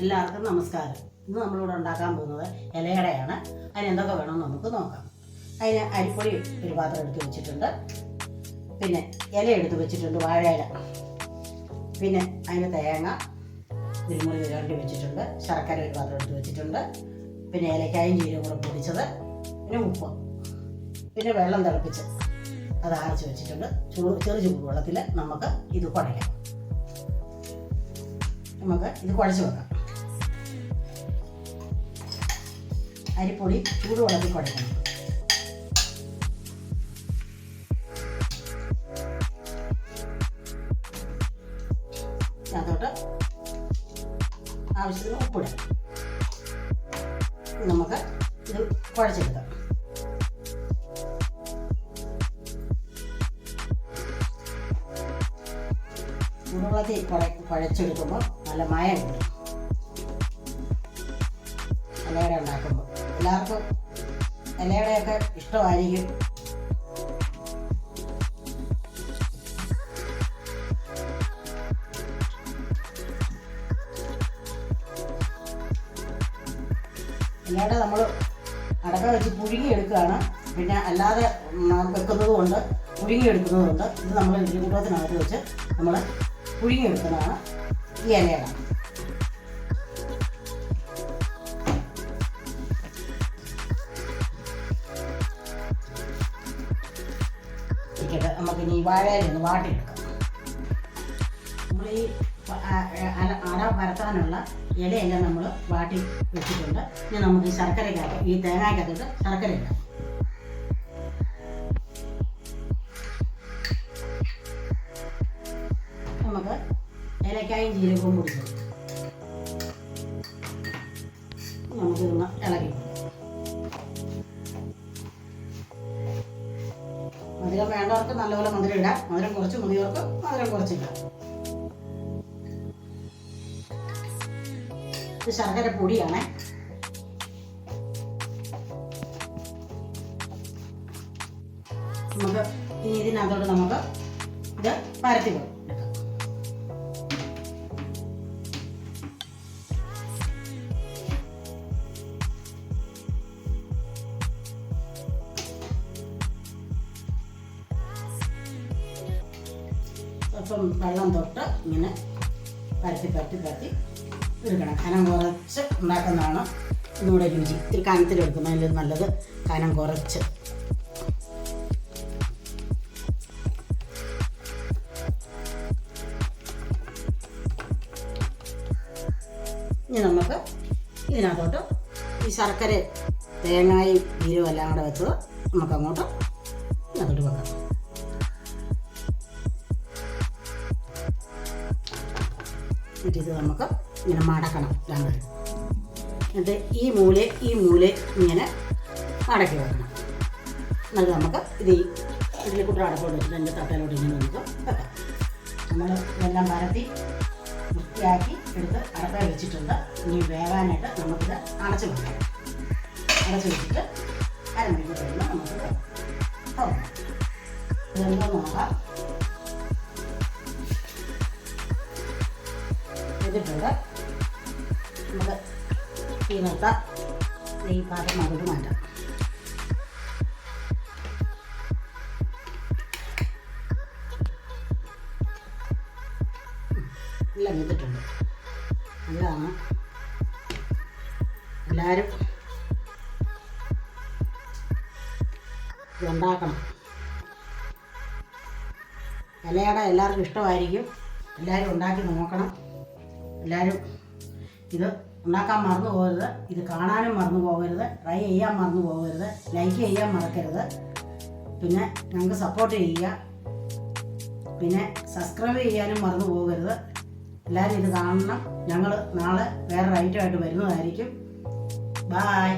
എല്ലാവർക്കും നമസ്കാരം. ഇന്ന് നമ്മളിവിടെ ഉണ്ടാക്കാൻ പോകുന്നത് ഇലയടയാണ്. അതിന് എന്തൊക്കെ വേണമെന്ന് നമുക്ക് നോക്കാം. അതിന് അരിപ്പൊടി ഒരു പാത്രം എടുത്ത് വെച്ചിട്ടുണ്ട്, പിന്നെ ഇല എടുത്ത് വെച്ചിട്ടുണ്ട്, വാഴയില, പിന്നെ അതിന് തേങ്ങ തിരുമുറി രണ്ടി വെച്ചിട്ടുണ്ട്, ശർക്കര ഒരു പാത്രം എടുത്ത് വെച്ചിട്ടുണ്ട്, പിന്നെ ഏലക്കായും ജീരകം കൂടെ പൊടിച്ചത്, പിന്നെ ഉപ്പ്, പിന്നെ വെള്ളം തിളപ്പിച്ച് അത് അരച്ച് വെച്ചിട്ടുണ്ട്. ചെറു ചൂടുവെള്ളത്തിൽ നമുക്ക് ഇത് കുഴയ്ക്കാം. നമുക്ക് ഇത് കുഴച്ച് വെക്കാം. അരിപ്പൊടി ചൂടുവെള്ളത്തിൽ കുഴയ്ക്കണം. അതോട്ട് ആവശ്യത്തിന് ഉപ്പിടാം. നമുക്ക് ഇത് കുഴച്ചെടുക്കാം. ചൂടുവെള്ളത്തിൽ കുഴച്ചെടുക്കുമ്പോൾ നല്ല മയം കിട്ടും. ഇലയട ഉണ്ടാക്കുമ്പോൾ എല്ലാവർക്കും ഇലയടയൊക്കെ ഇഷ്ടമായിരിക്കും. ഇലയട നമ്മൾ അടക്ക വെച്ച് പുഴുങ്ങിയെടുക്കുകയാണ്, പിന്നെ അല്ലാതെ വെക്കുന്നത് കൊണ്ട് പുഴുങ്ങിയെടുക്കുന്നതുകൊണ്ട് ഇത് നമ്മൾ ഇഡ്ഡലിക്കുട്ടത്തിനകത്ത് വെച്ച് നമ്മൾ പുഴുങ്ങിയെടുക്കുന്നതാണ് ഈ ഇലയട. നമുക്ക് ഇനി വാഴയിലൊന്ന് വാട്ടിയെടുക്കാം. നമ്മൾ ഈ അട പരത്താനുള്ള ഇലയെല്ലാം നമ്മൾ വാട്ടി വെച്ചിട്ടുണ്ട്. ഇനി നമുക്ക് ഈ ശർക്കരയ്ക്കകത്ത്, ഈ തേങ്ങയ്ക്കകത്തോട്ട് ശർക്കര ഇടാം. നമുക്ക് ഏലക്കായും ജീരകവും പൊടിക്കും. നമുക്കിതൊന്ന് ഇളക്കി. മധുരം വേണ്ടവർക്ക് നല്ലപോലെ മധുരം ഇടാം, മധുരം കുറച്ച് മതിയവർക്ക് മധുരം കുറച്ചിടാം. ഇത് ശർക്കര പൊടിയാണ്. നമുക്ക് ഇനി ഇതിനകത്തോട്ട് നമുക്ക് ഇത് പരത്തി കൊടുക്കാം. അപ്പം വെള്ളം തൊട്ട് ഇങ്ങനെ പരത്തി എടുക്കണം. കനം കുറച്ച് ഉണ്ടാക്കുന്നതാണ് ഇന്നുകൂടെ രുചി. ഇത്തിരി കനത്തിലെടുക്കുന്നതിൽ നല്ലത് കനം കുറച്ച്. ഇനി നമുക്ക് ഇതിനകത്തോട്ട് ഈ ശർക്കര തേങ്ങയും ജീരകവും എല്ലാം കൂടെ വെച്ചത് നമുക്ക് അങ്ങോട്ട് ഇതിനകത്തോട്ട് വെക്കാം. എന്നിട്ട് ഇത് നമുക്ക് ഇങ്ങനെ മടക്കണം രണ്ടുപേരും. എന്നിട്ട് ഈ മൂല ഇങ്ങനെ മടക്കി വെക്കണം. എന്നിട്ട് നമുക്ക് ഇത് ഈ ഇഡ്ഡലിക്കുട്ട അടപ്പോട്ട് വെച്ചിട്ട് എൻ്റെ തട്ടയിലോട്ട് ഇങ്ങനെ നമുക്ക് വെക്കാം. നമ്മൾ ഇതെല്ലാം പരത്തി വൃത്തിയാക്കി എടുത്ത് അടപ്പ വെച്ചിട്ടുണ്ട്. ഇനി വേവാനായിട്ട് നമുക്കിത് അടച്ച് വെക്കാം. അടച്ച് വെച്ചിട്ട് അരമണിക്കൂർ കഴിയുമ്പോൾ നമുക്ക് തുറക്കാം. ഇതെന്തോ നോക്കാം. ഇതിട്ടുണ്ട്. നമുക്ക് തീ നിർത്താം. ഈ പാത്രം അങ്ങോട്ട് മാറ്റാം. എല്ലാം വെച്ചിട്ടുണ്ട്. നല്ലതാണ്. എല്ലാവരും ഇതുണ്ടാക്കണം. ഇലയട എല്ലാവർക്കും ഇഷ്ടമായിരിക്കും. എല്ലാവരും ഉണ്ടാക്കി നോക്കണം. എല്ലാവരും ഇത് ഉണ്ടാക്കാൻ മറന്നു പോകരുത്. ഇത് കാണാനും മറന്നു പോകരുത്. ട്രൈ ചെയ്യാൻ മറന്നു പോകരുത്. ലൈക്ക് ചെയ്യാൻ മറക്കരുത്. പിന്നെ ഞങ്ങൾക്ക് സപ്പോർട്ട് ചെയ്യുക. പിന്നെ സബ്സ്ക്രൈബ് ചെയ്യാനും മറന്നു പോകരുത്. എല്ലാവരും ഇത് കാണണം. ഞങ്ങൾ നാളെ വേറൊരു ഐറ്റമായിട്ട് വരുന്നതായിരിക്കും. ബായ്.